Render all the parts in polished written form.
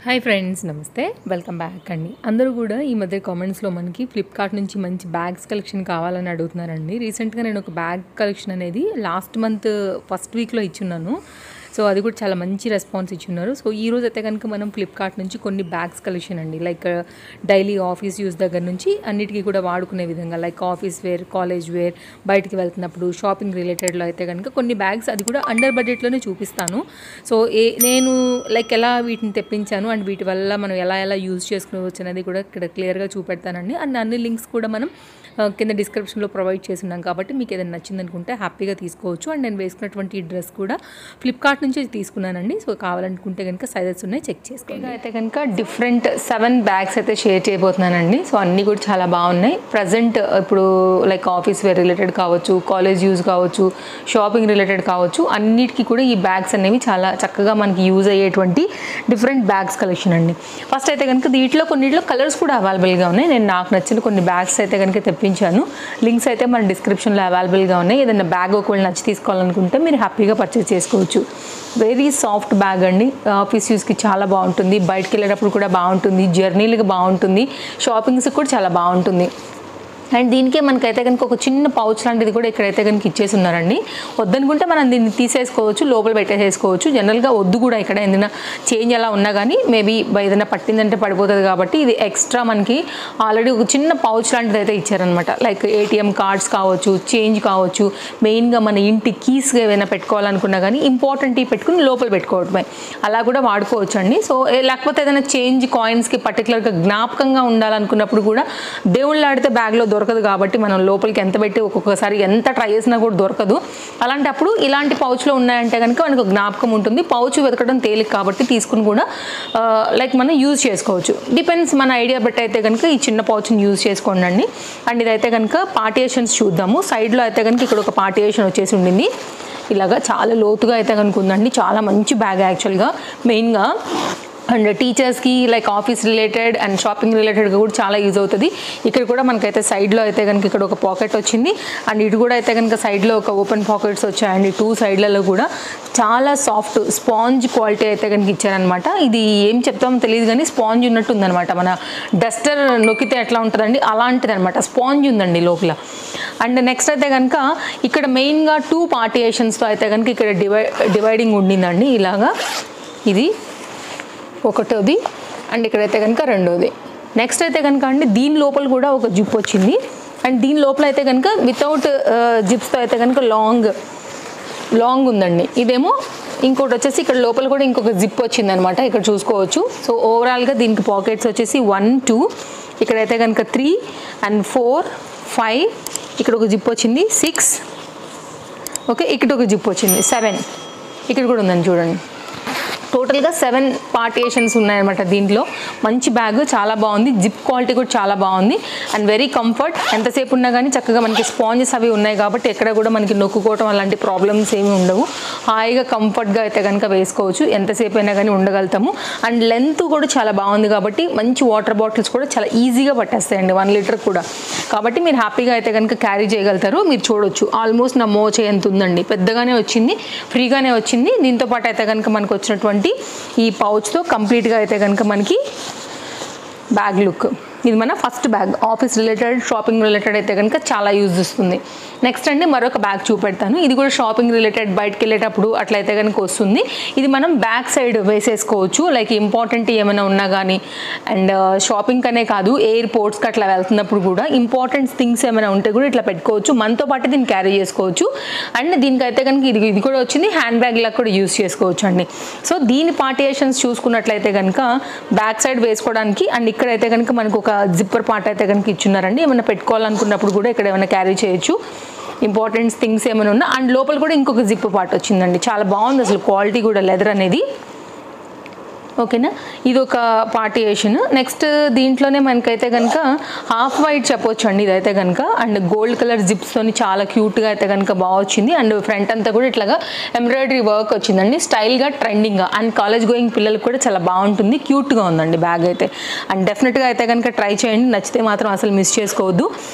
Hi friends, నమస్తే, welcome back అండి. అందరూ కూడా ఈ మధ్య కామెంట్స్లో మనకి ఫ్లిప్కార్ట్ నుంచి మంచి బ్యాగ్స్ కలెక్షన్ కావాలని అడుగుతున్నారండి. రీసెంట్గా నేను ఒక బ్యాగ్ కలెక్షన్ అనేది లాస్ట్ మంత్ ఫస్ట్ వీక్లో ఇచ్చున్నాను. సో అది కూడా చాలా మంచి రెస్పాన్స్ ఇచ్చున్నారు. సో ఈ రోజు అయితే కనుక మనం ఫ్లిప్కార్ట్ నుంచి కొన్ని బ్యాగ్స్ కలెక్షన్ అండి, లైక్ డైలీ ఆఫీస్ యూస్ దగ్గర నుంచి అన్నిటికీ కూడా వాడుకునే విధంగా, like office wear, college wear, బయటికి వెళ్తున్నప్పుడు షాపింగ్ రిలేటెడ్లో అయితే కనుక కొన్ని బ్యాగ్స్, అది కూడా అండర్ బడ్జెట్లోనే చూపిస్తాను. సో నేను లైక్ ఎలా వీటిని తెప్పించాను అండ్ వీటి వల్ల మనం ఎలా యూజ్ చేసుకోవచ్చు అనేది కూడా ఇక్కడ క్లియర్గా చూపెడతానండి. అండ్ అన్ని లింక్స్ కూడా మనం కింద డిస్క్రిప్షన్లో ప్రొవైడ్ చేస్తున్నాం కాబట్టి మీకు ఏదైనా నచ్చింది అనుకుంటే హ్యాపీగా తీసుకోవచ్చు. అండ్ నేను వేసుకున్నటువంటి డ్రెస్ కూడా ఫ్లిప్కార్ట్ నుంచి తీసుకున్నానండి. సో కావాలనుకుంటే కనుక సైజెస్ ఉన్నాయి, చెక్ చేసుకోండి. అయితే కనుక డిఫరెంట్ 7 బ్యాగ్స్ అయితే షేర్ చేయబోతున్నానండి. సో అన్నీ కూడా చాలా బాగున్నాయి. ప్రజెంట్ ఇప్పుడు లైక్ ఆఫీస్ వేర్ రిలేటెడ్ కావచ్చు, కాలేజ్ యూజ్ కావచ్చు, షాపింగ్ రిలేటెడ్ కావచ్చు, అన్నిటికీ కూడా ఈ బ్యాగ్స్ అనేవి చాలా చక్కగా మనకి యూజ్ అయ్యేటువంటి డిఫరెంట్ బ్యాగ్స్ కలెక్షన్ అండి. ఫస్ట్ అయితే కనుక కొన్నిట్లో కలర్స్ కూడా అవైలబుల్గా ఉన్నాయి. నేను నాకు నచ్చిన కొన్ని బ్యాగ్స్ అయితే కనుక తెప్పించాను. లింక్స్ అయితే మన డిస్క్రిప్షన్లో అవైలబుల్గా ఉన్నాయి. ఏదైనా బ్యాగ్ ఒకవేళ నచ్చి తీసుకోవాలనుకుంటే మీరు హ్యాపీగా పర్చేస్ చేసుకోవచ్చు. వెరీ సాఫ్ట్ బ్యాగ్ అండి. ఆఫీస్ యూస్కి చాలా బాగుంటుంది, బయటకు వెళ్ళేటప్పుడు కూడా బాగుంటుంది, జర్నీలకు బాగుంటుంది, షాపింగ్స్కి కూడా చాలా బాగుంటుంది. అండ్ దీనికే మనకైతే కనుక ఒక చిన్న పౌచ్ లాంటిది కూడా ఇక్కడైతే కనుక ఇచ్చేసి ఉన్నారండి. వద్దనుకుంటే మనం దీన్ని తీసేసుకోవచ్చు, లోపల పెట్టేసేసుకోవచ్చు. జనరల్గా వద్దు కూడా, ఇక్కడ ఏదైనా చేంజ్ అలా ఉన్నా కానీ మేబీ ఏదైనా పట్టిందంటే పడిపోతుంది కాబట్టి ఇది ఎక్స్ట్రా మనకి ఆల్రెడీ ఒక చిన్న పౌచ్ లాంటిది అయితే ఇచ్చారనమాట. లైక్ ఏటీఎం కార్డ్స్ కావచ్చు, చేంజ్ కావచ్చు, మెయిన్గా మన ఇంటి కీస్గా ఏమైనా పెట్టుకోవాలనుకున్నా కానీ ఇంపార్టెంట్ పెట్టుకుని లోపల పెట్టుకోవడమే, అలా కూడా వాడుకోవచ్చు అండి. సో లేకపోతే ఏదైనా చేంజ్ కాయిన్స్కి పర్టికులర్గా జ్ఞాపకంగా ఉండాలనుకున్నప్పుడు కూడా దేవుళ్ళు ఆడితే బ్యాగ్లో దొరకదు కాబట్టి మనం లోపలికి ఎంత పెట్టి ఒక్కొక్కసారి ఎంత ట్రై చేసినా కూడా దొరకదు. అలాంటప్పుడు ఇలాంటి పౌచ్లో ఉన్నాయంటే కనుక మనకు జ్ఞాపకం ఉంటుంది. పౌచ్ వెతకడం తేలిక కాబట్టి తీసుకుని కూడా లైక్ మనం యూజ్ చేసుకోవచ్చు. డిపెండ్స్ మన ఐడియా బట్టి అయితే కనుక ఈ చిన్న పౌచ్ని యూజ్ చేసుకోండి అండి. అండ్ ఇదైతే కనుక పార్టియేషన్స్ చూద్దాము. సైడ్లో అయితే కనుక ఇక్కడ ఒక పార్టియేషన్ వచ్చేసి ఉండింది. ఇలాగా చాలా లోతుగా అయితే కనుక ఉందండి. చాలా మంచి బ్యాగ్ యాక్చువల్గా, మెయిన్గా అండ్ టీచర్స్కి like office related and shopping రిలేటెడ్గా కూడా చాలా యూజ్ అవుతుంది. ఇక్కడ కూడా మనకైతే సైడ్లో అయితే కనుక ఇక్కడ ఒక పాకెట్ వచ్చింది. అండ్ ఇటు కూడా అయితే కనుక సైడ్లో ఒక ఓపెన్ పాకెట్స్ వచ్చాయండి. 2 సైడ్లలో కూడా చాలా సాఫ్ట్ స్పాంజ్ క్వాలిటీ అయితే కనుక ఇచ్చారనమాట. ఇది ఏం చెప్తామో తెలియదు కానీ స్పాంజ్ ఉన్నట్టు ఉందనమాట. మన డస్టర్ నొక్కితే ఎట్లా ఉంటుందండి అలాంటిది అనమాట, స్పాంజ్ ఉందండి లోపల. అండ్ నెక్స్ట్ అయితే కనుక ఇక్కడ మెయిన్గా 2 పార్టియేషన్స్తో అయితే కనుక ఇక్కడ డివైడింగ్ ఉండిందండి. ఇలాగా ఇది ఒకటోది అండ్ ఇక్కడైతే కనుక రెండోది. నెక్స్ట్ అయితే కనుక అండి దీని లోపల కూడా ఒక జిప్ వచ్చింది. అండ్ దీని లోపల అయితే కనుక వితౌట్ జిప్స్తో అయితే కనుక లాంగ్ ఉందండి. ఇదేమో ఇంకోటి వచ్చేసి ఇక్కడ లోపల కూడా ఇంకొక జిప్ వచ్చిందనమాట, ఇక్కడ చూసుకోవచ్చు. సో ఓవరాల్గా దీనికి పాకెట్స్ వచ్చేసి 1, 2, ఇక్కడైతే కనుక 3 అండ్ 4, 5, ఇక్కడ ఒక జిప్ వచ్చింది 6, ఓకే, ఇక్కడ ఒక జిప్ వచ్చింది 7, ఇక్కడ కూడా ఉందండి చూడండి. టోటల్గా 7 పార్టియేషన్స్ ఉన్నాయన్నమాట. దీంట్లో మంచి బ్యాగ్, చాలా బాగుంది. జిప్ క్వాలిటీ కూడా చాలా బాగుంది అండ్ వెరీ కంఫర్ట్. ఎంతసేపు ఉన్నా కానీ చక్కగా మనకి స్పాంజెస్ అవి ఉన్నాయి కాబట్టి ఎక్కడ కూడా మనకి నొక్కుకోవటం అలాంటి ప్రాబ్లమ్స్ ఏమి ఉండవు. హాయిగా కంఫర్ట్గా అయితే కనుక వేసుకోవచ్చు, ఎంతసేపు అయినా కానీ ఉండగలుగుతాము. అండ్ లెంత్ కూడా చాలా బాగుంది కాబట్టి మంచి వాటర్ బాటిల్స్ కూడా చాలా ఈజీగా పట్టేస్తాయండి, 1 లీటర్ కూడా. కాబట్టి మీరు హ్యాపీగా అయితే కనుక క్యారీ చేయగలుగుతారు. మీరు చూడొచ్చు ఆల్మోస్ట్ నా మోచే ఎంత ఉందండి, పెద్దగానే వచ్చింది, ఫ్రీగానే వచ్చింది. దీంతో పాటు అయితే కనుక మనకు వచ్చినటువంటి ఈ పౌచ్తో కంప్లీట్గా అయితే కనుక మనకి బ్యాగ్ లుక్. ఇది మన first bag, office related shopping related అయితే కనుక చాలా యూజ్ వస్తుంది. నెక్స్ట్ అండి మరొక బ్యాగ్ చూపెడతాను. ఇది కూడా షాపింగ్ రిలేటెడ్, బయటకు వెళ్ళేటప్పుడు అట్లయితే కనుక వస్తుంది. ఇది మనం బ్యాక్ సైడ్ వేసేసుకోవచ్చు, లైక్ ఇంపార్టెంట్ ఏమైనా ఉన్నా కానీ. అండ్ షాపింగ్ అనే కాదు, ఎయిర్పోర్ట్స్కి అట్లా వెళ్తున్నప్పుడు కూడా ఇంపార్టెంట్ థింగ్స్ ఏమైనా ఉంటే కూడా ఇట్లా పెట్టుకోవచ్చు. మనతో పాటు దీన్ని క్యారీ చేసుకోవచ్చు. అండ్ దీనికైతే కనుక ఇది కూడా వచ్చింది, హ్యాండ్ బ్యాగ్ లాగా కూడా యూజ్ చేసుకోవచ్చు అండి. సో దీని పార్టియేషన్స్ చూసుకున్నట్లయితే కనుక బ్యాక్ సైడ్ వేసుకోవడానికి, అండ్ ఇక్కడైతే కనుక మనకు ఒక జిప్పర్ పార్ట్ అయితే కనుక ఇచ్చున్నారండి. ఏమైనా పెట్టుకోవాలనుకున్నప్పుడు కూడా ఇక్కడ ఏమైనా క్యారీ చేయొచ్చు, ఇంపార్టెంట్ థింగ్స్ ఏమైనా ఉన్నా. అండ్ లోపల కూడా ఇంకొక జిప్ పార్ట్ వచ్చిందండి. చాలా బాగుంది అసలు క్వాలిటీ కూడా, లెదర్ అనేది. ఓకేనా, ఇది ఒక పార్టియేషన్. నెక్స్ట్ దీంట్లోనే మనకైతే కనుక హాఫ్ వైట్ చెప్పొచ్చు అండి ఇదైతే కనుక. అండ్ గోల్డ్ కలర్ జిప్స్తోని చాలా క్యూట్గా అయితే కనుక బాగా వచ్చింది. అండ్ ఫ్రంట్ అంతా కూడా ఇట్లాగా ఎంబ్రాయిడరీ వర్క్ వచ్చిందండి, స్టైల్గా ట్రెండింగ్గా. అండ్ కాలేజ్ గోయింగ్ పిల్లలకు కూడా చాలా బాగుంటుంది, క్యూట్గా ఉందండి బ్యాగ్ అయితే. అండ్ డెఫినెట్గా అయితే కనుక ట్రై చేయండి, నచ్చితే మాత్రం అసలు మిస్ చేసుకోవద్దు.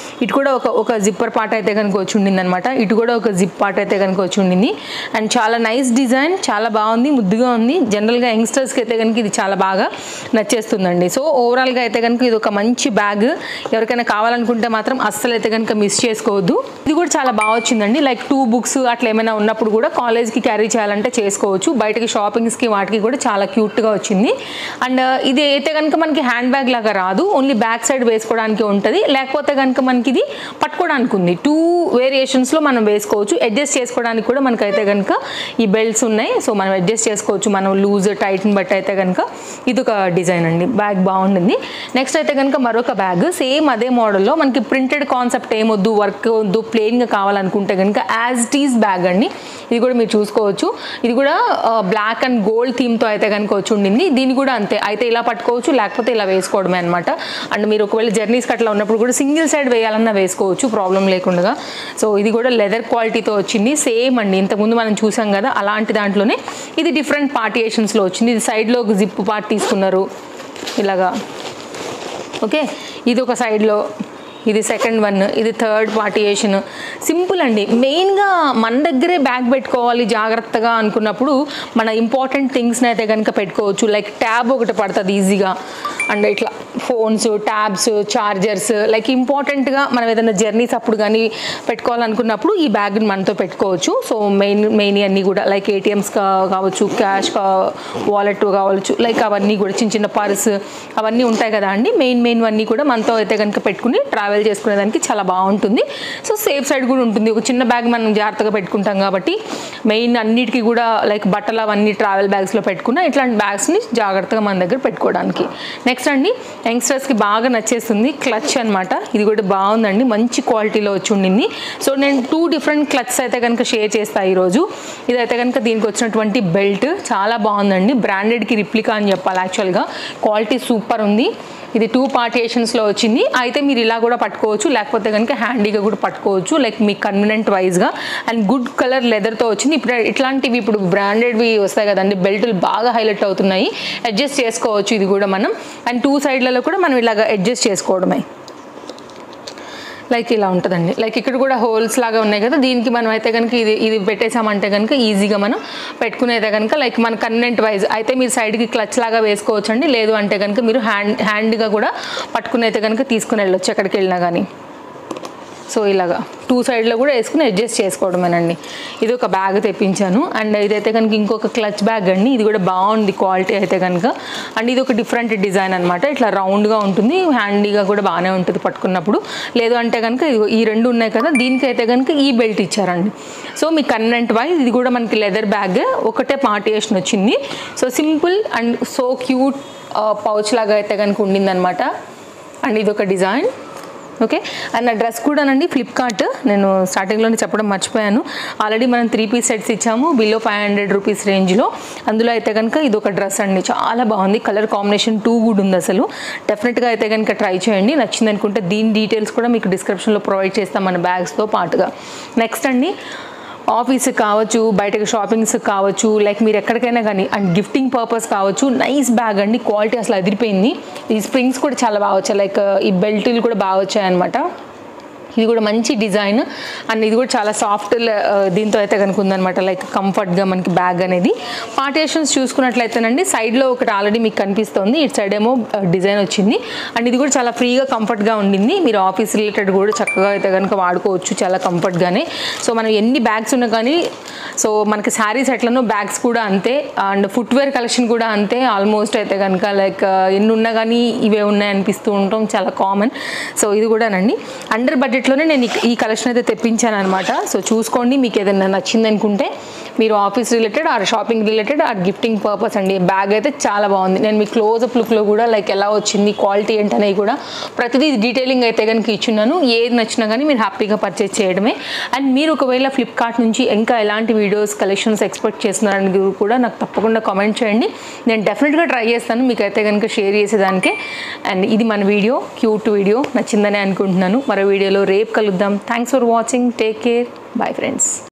ఇటు కూడా ఒక జిప్పర్ పార్ట్ అయితే కనుక వచ్చి ఉండింది అనమాట. ఇటు కూడా ఒక జిప్ పార్ట్ అయితే కనుక వచ్చి ఉండింది. అండ్ చాలా నైస్ డిజైన్, చాలా బాగుంది, ముద్దుగా ఉంది. జనరల్గా యంగ్స్టర్స్కి అయితే కనుక కనుక ఇది చాలా బాగా నచ్చేస్తుందండి. సో ఓవరాల్గా అయితే కనుక ఇది ఒక మంచి బ్యాగ్, ఎవరికైనా కావాలనుకుంటే మాత్రం అస్సలు అయితే కనుక మిస్ చేసుకోవద్దు. ఇది కూడా చాలా బాగా వచ్చిందండి. లైక్ 2 బుక్స్ అట్లా ఏమైనా ఉన్నప్పుడు కూడా కాలేజ్కి క్యారీ చేయాలంటే చేసుకోవచ్చు. బయటకి షాపింగ్స్కి వాటికి కూడా చాలా క్యూట్గా వచ్చింది. అండ్ ఇది అయితే కనుక మనకి హ్యాండ్ బ్యాగ్ లాగా రాదు, ఓన్లీ బ్యాక్ సైడ్ వేసుకోవడానికి ఉంటుంది. లేకపోతే కనుక మనకి ఇది పట్టుకోవడానికి ఉంది. 2 వేరియేషన్స్లో మనం వేసుకోవచ్చు. అడ్జస్ట్ చేసుకోవడానికి కూడా మనకైతే కనుక ఈ బెల్ట్స్ ఉన్నాయి. సో మనం అడ్జస్ట్ చేసుకోవచ్చు, మనం లూజ్ టైట్ని బట్టి అయితే కనుక ఇది ఒక డిజైన్ అండి. బ్యాగ్ బాగుంటుంది. నెక్స్ట్ అయితే కనుక మరొక బ్యాగ్ సేమ్ అదే మోడల్లో మనకి ప్రింటెడ్ కాన్సెప్ట్ ఏమొద్దు, వర్క్ వద్దు, ప్లెయిన్గా కావాలనుకుంటే కనుక యాజ్ ఇట్ ఈజ్ బ్యాగ్ అండి. ఇది కూడా మీరు చూసుకోవచ్చు. ఇది కూడా బ్లాక్ అండ్ గోల్డ్ థీమ్తో అయితే కనుక వచ్చి ఉండింది. దీన్ని కూడా అంతే, అయితే ఇలా పట్టుకోవచ్చు, లేకపోతే ఇలా వేసుకోవడమే అనమాట. అండ్ మీరు ఒకవేళ జర్నీస్కి అట్లా ఉన్నప్పుడు కూడా సింగిల్ సైడ్ వేయాలన్నా వేసుకోవచ్చు, ప్రాబ్లం లేకుండా. సో ఇది కూడా లెదర్ క్వాలిటీతో వచ్చింది. సేమ్ అండి, ఇంతకుముందు మనం చూసాం కదా అలాంటి దాంట్లోనే ఇది డిఫరెంట్ పార్టియేషన్స్లో వచ్చింది. ఇది సైడ్లో ఒక జిప్ పార్ట్ తీసుకున్నారు ఇలాగా. ఓకే, ఇది ఒక సైడ్లో, ఇది సెకండ్ వన్, ఇది థర్డ్ పార్టియేషన్. సింపుల్ అండి. మెయిన్గా మన దగ్గరే బ్యాగ్ పెట్టుకోవాలి జాగ్రత్తగా అనుకున్నప్పుడు మన ఇంపార్టెంట్ థింగ్స్ని అయితే కనుక పెట్టుకోవచ్చు. లైక్ ట్యాబ్ ఒకటి పడుతుంది ఈజీగా, అండ్ ఇట్లా ఫోన్స్, ట్యాబ్స్, చార్జర్స్, లైక్ ఇంపార్టెంట్గా మనం ఏదైనా జర్నీస్ అప్పుడు కానీ పెట్టుకోవాలనుకున్నప్పుడు ఈ బ్యాగ్ని మనతో పెట్టుకోవచ్చు. సో మెయిన్ అన్నీ కూడా లైక్ ఏటీఎమ్స్ కావచ్చు, క్యాష్ వాలెట్ కావచ్చు, లైక్ అవన్నీ కూడా చిన్న చిన్న పర్స్ అవన్నీ ఉంటాయి కదా అండి. మెయిన్ అన్నీ కూడా మనతో అయితే కనుక పెట్టుకుని ట్రావెల్ చేసుకునేదానికి చాలా బాగుంటుంది. సో సేఫ్ సైడ్ కూడా ఉంటుంది. ఒక చిన్న బ్యాగ్ మనం జాగ్రత్తగా పెట్టుకుంటాం కాబట్టి మెయిన్ అన్నిటికీ కూడా లైక్ బట్టలు అవన్నీ ట్రావెల్ బ్యాగ్స్లో పెట్టుకున్న ఇట్లాంటి బ్యాగ్స్ని జాగ్రత్తగా మన దగ్గర పెట్టుకోవడానికి. నెక్స్ట్ అండి, యంగ్స్టర్స్కి బాగా నచ్చేస్తుంది క్లచ్ అనమాట. ఇది కూడా బాగుందండి, మంచి క్వాలిటీలో వచ్చి ఉండింది. సో నేను 2 డిఫరెంట్ క్లచ్స్ అయితే కనుక షేర్ చేస్తాను ఈరోజు. ఇదైతే కనుక దీనికి వచ్చినటువంటి బెల్ట్ చాలా బాగుందండి. బ్రాండెడ్కి రిప్లికా అని చెప్పాలి. యాక్చువల్గా క్వాలిటీ సూపర్ ఉంది. ఇది 2 పార్టియేషన్స్లో వచ్చింది. అయితే మీరు ఇలా కూడా పట్టుకోవచ్చు, లేకపోతే కనుక హ్యాండీగా కూడా పట్టుకోవచ్చు, లైక్ మీ కన్వీనియంట్ వైజ్గా. అండ్ గుడ్ కలర్ లెదర్తో వచ్చింది. ఇప్పుడు ఇట్లాంటివి ఇప్పుడు బ్రాండెడ్వి వస్తాయి కదండి, బెల్టులు బాగా హైలైట్ అవుతున్నాయి. అడ్జస్ట్ చేసుకోవచ్చు ఇది కూడా మనం. అండ్ 2 సైడ్లలో కూడా మనం ఇలాగ అడ్జస్ట్ చేసుకోవడమే. లైక్ ఇలా ఉంటుందండి. లైక్ ఇక్కడ కూడా హోల్స్ లాగా ఉన్నాయి కదా, దీనికి మనం అయితే కనుక ఇది పెట్టేసామంటే కనుక ఈజీగా మనం పెట్టుకునేదే కనుక లైక్ మన కన్వీనియంట్ వైజ్ అయితే మీరు సైడ్కి క్లచ్ లాగా వేసుకోవచ్చండి. లేదు అంటే కనుక మీరు హ్యాండ్గా కూడా పట్టుకునైతే కనుక తీసుకుని వెళ్ళొచ్చు ఎక్కడికి వెళ్ళినా కానీ. సో ఇలాగా 2 సైడ్లో కూడా వేసుకుని అడ్జస్ట్ చేసుకోవడమేనండి. ఇది ఒక బ్యాగ్ తెప్పించాను. అండ్ ఇదైతే కనుక ఇంకొక క్లచ్ బ్యాగ్ అండి. ఇది కూడా బాగుంది క్వాలిటీ అయితే కనుక. అండ్ ఇది ఒక డిఫరెంట్ డిజైన్ అనమాట. ఇట్లా రౌండ్గా ఉంటుంది, హ్యాండీగా కూడా బాగానే ఉంటుంది పట్టుకున్నప్పుడు. లేదు అంటే కనుక ఈ 2 ఉన్నాయి కదా, దీనికైతే కనుక ఈ బెల్ట్ ఇచ్చారండి. సో మీ కన్వెంట్ వైజ్ ఇది కూడా మనకి లెదర్ బ్యాగ్, ఒకటే పార్టియేషన్ వచ్చింది. So simple and so cute pouch లాగా అయితే కనుక ఉండిందనమాట. అండ్ ఇది ఒక డిజైన్. ఓకే, అండ్ నా డ్రెస్ కూడానండి ఫ్లిప్కార్ట్, నేను స్టార్టింగ్లోనే చెప్పడం మర్చిపోయాను. ఆల్రెడీ మనం 3 పీస్ సెట్స్ ఇచ్చాము బిలో 500 రూపీస్ రేంజ్లో. అందులో అయితే కనుక ఇది ఒక డ్రెస్ అండి, చాలా బాగుంది. కలర్ కాంబినేషన్ 2 గుడ్ ఉంది అసలు. డెఫినెట్గా అయితే కనుక ట్రై చేయండి. నచ్చింది అనుకుంటే దీని డీటెయిల్స్ కూడా మీకు డిస్క్రిప్షన్లో ప్రొవైడ్ చేస్తాం మన బ్యాగ్స్తో పాటుగా. నెక్స్ట్ అండి, ఆఫీస్కి కావచ్చు, బయటకు షాపింగ్స్కి కావచ్చు, లైక్ మీరు ఎక్కడికైనా కానీ అండ్ గిఫ్టింగ్ పర్పస్ కావచ్చు, నైస్ బ్యాగ్ అండి. క్వాలిటీ అసలు అదిరిపోయింది. ఈ స్ప్రింగ్స్ కూడా చాలా బాగా వచ్చాయి, లైక్ ఈ బెల్ట్లు కూడా బాగా వచ్చాయన్నమాట. ఇది కూడా మంచి డిజైన్. అండ్ ఇది కూడా చాలా సాఫ్ట్ దీంతో అయితే కనుక ఉందనమాట, లైక్ కంఫర్ట్గా మనకి బ్యాగ్ అనేది. పార్టియేషన్స్ చూసుకున్నట్లయితేనండి సైడ్లో ఒకటి ఆల్రెడీ మీకు కనిపిస్తుంది, ఇటు సైడ్ ఏమో డిజైన్ వచ్చింది. అండ్ ఇది కూడా చాలా ఫ్రీగా కంఫర్ట్గా ఉండింది. మీరు ఆఫీస్ రిలేటెడ్ కూడా చక్కగా అయితే కనుక వాడుకోవచ్చు చాలా కంఫర్ట్గానే. సో మనం ఎన్ని బ్యాగ్స్ ఉన్నా కానీ, సో మనకి శారీస్ ఎట్లనో బ్యాగ్స్ కూడా అంతే. అండ్ ఫుట్వేర్ కలెక్షన్ కూడా అంతే ఆల్మోస్ట్ అయితే కనుక. లైక్ ఎన్ని ఉన్నా కానీ ఇవే ఉన్నాయి అనిపిస్తూ ఉంటాం, చాలా కామన్. సో ఇది కూడానండి అండర్ బడ్జెట్లోనే నేను ఈ కలెక్షన్ అయితే తెప్పించాను అనమాట. సో చూసుకోండి, మీకు ఏదైనా నచ్చింది అనుకుంటే మీరు office related are shopping related are gifting purpose అండి. బ్యాగ్ అయితే చాలా బాగుంది. నేను మీ క్లోజ్అప్ లుక్లో కూడా లైక్ ఎలా వచ్చింది, క్వాలిటీ ఏంటనేవి కూడా ప్రతిదీ డీటెయిలింగ్ అయితే కనుక ఇచ్చున్నాను. ఏది నచ్చినా కానీ మీరు హ్యాపీగా పర్చేస్ చేయడమే. అండ్ మీరు ఒకవేళ ఫ్లిప్కార్ట్ నుంచి ఇంకా ఎలాంటి వీడియోస్ కలెక్షన్స్ ఎక్స్పెక్ట్ చేస్తున్నారని కూడా నాకు తప్పకుండా కామెంట్ చేయండి. నేను డెఫినెట్గా ట్రై చేస్తాను మీకైతే కనుక షేర్ చేసేదానికే. అండ్ ఇది మన వీడియో, క్యూట్ వీడియో నచ్చిందని అనుకుంటున్నాను. మరో వీడియోలో రేపు కలుద్దాం. Thanks for watching. Take care. Bye friends.